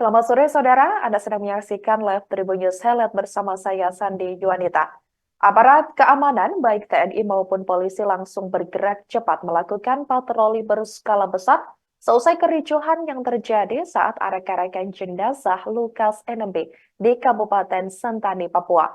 Selamat sore saudara, Anda sedang menyaksikan live Tribun News Highlight bersama saya Sandi Juanita. Aparat keamanan baik TNI maupun polisi langsung bergerak cepat melakukan patroli berskala besar seusai kericuhan yang terjadi saat arak-arakan jenazah Lukas NMB di Kabupaten Sentani, Papua.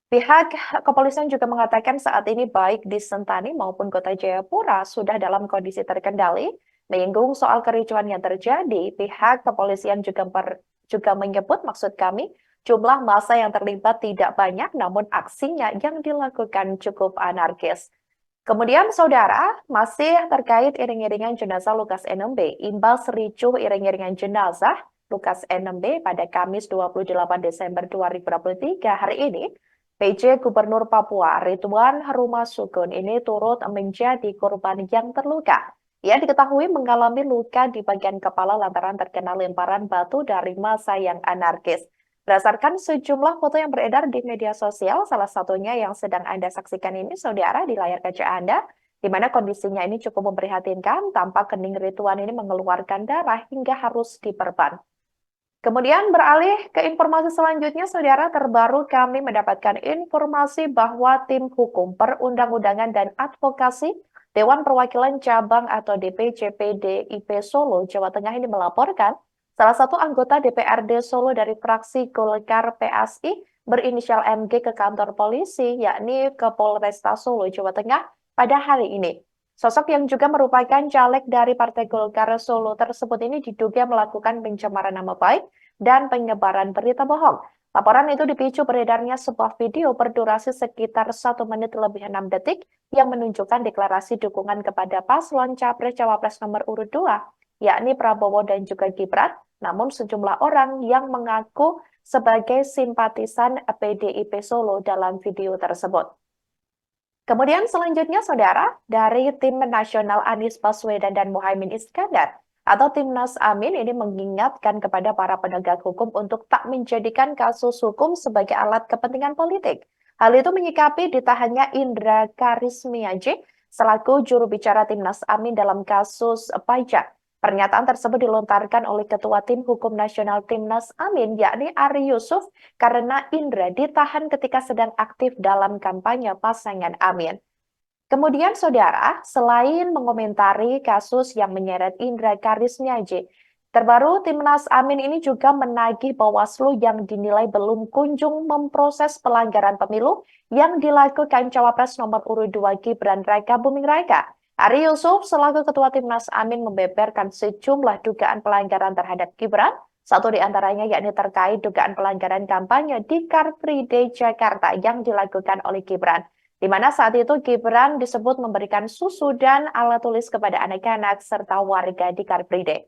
Pihak kepolisian juga mengatakan saat ini baik di Sentani maupun Kota Jayapura sudah dalam kondisi terkendali. Menyinggung soal kericuan yang terjadi, pihak kepolisian juga menyebut maksud kami jumlah massa yang terlibat tidak banyak namun aksinya yang dilakukan cukup anarkis. Kemudian saudara, masih terkait iring-iringan jenazah Lukas NMB, imbas ricuh iring-iringan jenazah Lukas NMB pada Kamis 28 Desember 2023 hari ini, PJ Gubernur Papua Ridwan Haruma-Sukun ini turut menjadi korban yang terluka. Ia diketahui mengalami luka di bagian kepala lantaran terkena lemparan batu dari massa yang anarkis. Berdasarkan sejumlah foto yang beredar di media sosial, salah satunya yang sedang Anda saksikan ini, saudara, di layar kaca Anda, di mana kondisinya ini cukup memprihatinkan, tampak kening Ridwan ini mengeluarkan darah hingga harus diperban. Kemudian beralih ke informasi selanjutnya, saudara, terbaru kami mendapatkan informasi bahwa tim hukum perundang-undangan dan advokasi Dewan Perwakilan Cabang atau DPCP DIP Solo, Jawa Tengah ini melaporkan salah satu anggota DPRD Solo dari fraksi Golkar PSI berinisial MG ke kantor polisi, yakni ke Polresta Solo, Jawa Tengah pada hari ini. Sosok yang juga merupakan caleg dari Partai Golkar Solo tersebut ini diduga melakukan pencemaran nama baik dan penyebaran berita bohong. Laporan itu dipicu beredarnya sebuah video berdurasi sekitar 1 menit lebih 6 detik yang menunjukkan deklarasi dukungan kepada paslon Capres-Cawapres nomor urut 2, yakni Prabowo dan juga Gibran, namun sejumlah orang yang mengaku sebagai simpatisan PDIP Solo dalam video tersebut. Kemudian selanjutnya, saudara, dari tim nasional Anies Baswedan dan Muhaimin Iskandar atau Timnas Amin ini mengingatkan kepada para penegak hukum untuk tak menjadikan kasus hukum sebagai alat kepentingan politik. Hal itu menyikapi ditahannya Indra Karismiaji selaku juru bicara Timnas Amin dalam kasus pajak. Pernyataan tersebut dilontarkan oleh Ketua Tim Hukum Nasional Timnas Amin, yakni Ari Yusuf, karena Indra ditahan ketika sedang aktif dalam kampanye pasangan Amin. Kemudian, saudara, selain mengomentari kasus yang menyeret Indra Karismiaji, terbaru Timnas Amin ini juga menagih Bawaslu yang dinilai belum kunjung memproses pelanggaran pemilu yang dilakukan Cawapres nomor urut 2 Gibran Raka Buming Raka. Ari Yusuf selaku Ketua Timnas Amin membeberkan sejumlah dugaan pelanggaran terhadap Gibran, satu di antaranya yakni terkait dugaan pelanggaran kampanye di Car Free Day Jakarta yang dilakukan oleh Gibran, di mana saat itu Gibran disebut memberikan susu dan alat tulis kepada anak-anak serta warga di Car Free Day.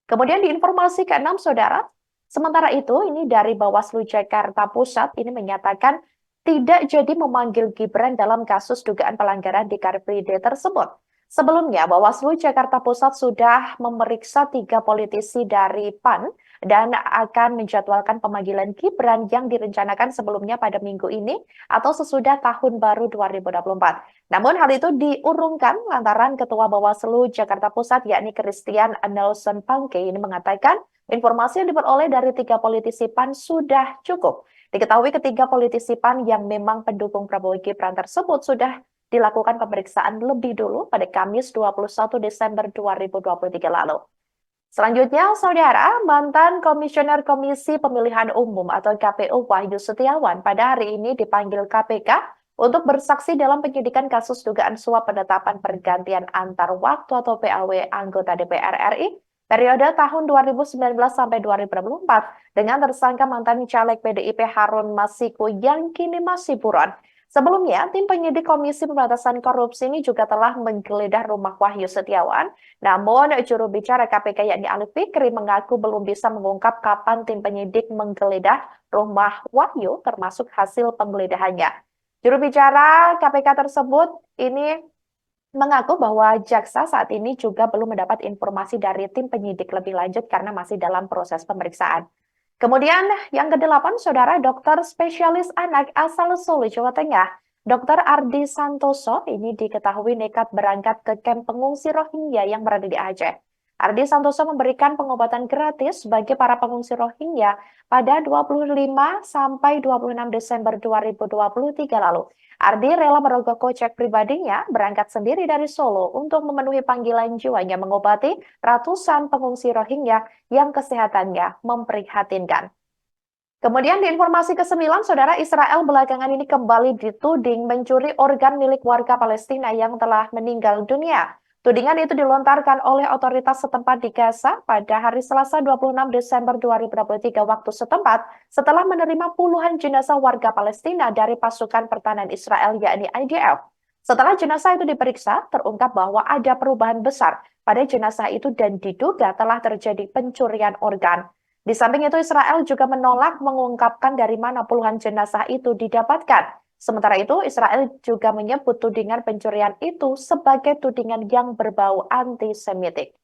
Kemudian di informasi ke-6, saudara, sementara itu ini dari Bawaslu Jakarta Pusat ini menyatakan tidak jadi memanggil Gibran dalam kasus dugaan pelanggaran di Car Free Day tersebut. Sebelumnya, Bawaslu Jakarta Pusat sudah memeriksa 3 politisi dari PAN dan akan menjadwalkan pemanggilan Gibran yang direncanakan sebelumnya pada minggu ini atau sesudah tahun baru 2024. Namun hal itu diurungkan lantaran Ketua Bawaslu Jakarta Pusat yakni Christian Nelson Pangke ini mengatakan informasi yang diperoleh dari 3 politisi PAN sudah cukup. Diketahui ketiga politisi PAN yang memang pendukung Prabowo Gibran tersebut sudah dilakukan pemeriksaan lebih dulu pada Kamis 21 Desember 2023 lalu. Selanjutnya, saudara, mantan Komisioner Komisi Pemilihan Umum atau KPU Wahyu Setiawan pada hari ini dipanggil KPK untuk bersaksi dalam penyidikan kasus dugaan suap penetapan pergantian antar waktu atau PAW anggota DPR RI periode tahun 2019 sampai 2024 dengan tersangka mantan caleg PDIP Harun Masiku yang kini masih buron. Sebelumnya, tim penyidik Komisi Pemberantasan Korupsi ini juga telah menggeledah rumah Wahyu Setiawan. Namun, juru bicara KPK yakni Ali Fikri mengaku belum bisa mengungkap kapan tim penyidik menggeledah rumah Wahyu termasuk hasil penggeledahannya. Juru bicara KPK tersebut ini mengaku bahwa jaksa saat ini juga belum mendapat informasi dari tim penyidik lebih lanjut karena masih dalam proses pemeriksaan. Kemudian yang kedelapan, saudara, dokter spesialis anak asal Solo, Jawa Tengah, Dr. Ardi Santoso ini diketahui nekat berangkat ke kamp pengungsi Rohingya yang berada di Aceh. Ardi Santoso memberikan pengobatan gratis bagi para pengungsi Rohingya pada 25 sampai 26 Desember 2023 lalu. Ardi rela merogoh kocek pribadinya berangkat sendiri dari Solo untuk memenuhi panggilan jiwanya mengobati ratusan pengungsi Rohingya yang kesehatannya memprihatinkan. Kemudian di informasi ke-9, Saudara, Israel belakangan ini kembali dituding mencuri organ milik warga Palestina yang telah meninggal dunia. Tudingan itu dilontarkan oleh otoritas setempat di Gaza pada hari Selasa 26 Desember 2023 waktu setempat setelah menerima puluhan jenazah warga Palestina dari pasukan pertahanan Israel yakni IDF. Setelah jenazah itu diperiksa, terungkap bahwa ada perubahan besar pada jenazah itu dan diduga telah terjadi pencurian organ. Di samping itu, Israel juga menolak mengungkapkan dari mana puluhan jenazah itu didapatkan. Sementara itu, Israel juga menyebut tudingan pencurian itu sebagai tudingan yang berbau antisemitik.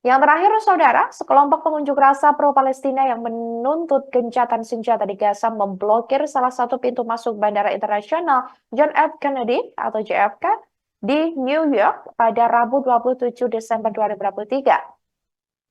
Yang terakhir, Saudara, sekelompok pengunjuk rasa pro-Palestina yang menuntut gencatan senjata di Gaza memblokir salah satu pintu masuk Bandara Internasional John F. Kennedy atau JFK di New York pada Rabu 27 Desember 2023.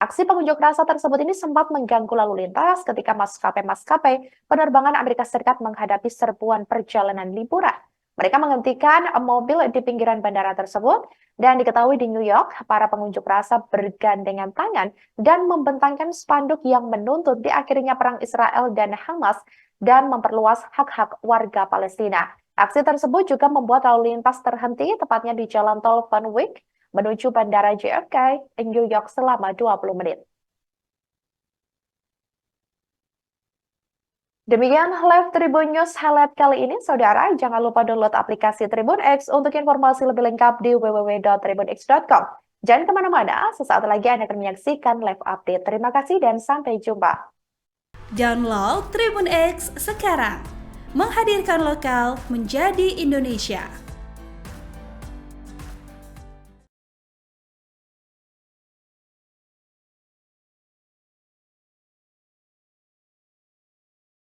Aksi pengunjuk rasa tersebut ini sempat mengganggu lalu lintas ketika maskapai-maskapai penerbangan Amerika Serikat menghadapi serbuan perjalanan liburan. Mereka menghentikan mobil di pinggiran bandara tersebut dan diketahui di New York, para pengunjuk rasa bergandengan tangan dan membentangkan spanduk yang menuntut diakhirinya perang Israel dan Hamas dan memperluas hak-hak warga Palestina. Aksi tersebut juga membuat lalu lintas terhenti tepatnya di Jalan Tol Van Wyck menuju Bandara JFK New York selama 20 menit. Demikian live Tribun News highlight kali ini, Saudara. Jangan lupa download aplikasi Tribun X untuk informasi lebih lengkap di www.tribunx.com. Jangan kemana-mana, sesaat lagi Anda akan menyaksikan live update. Terima kasih dan sampai jumpa. Download Tribun X sekarang, menghadirkan lokal menjadi Indonesia.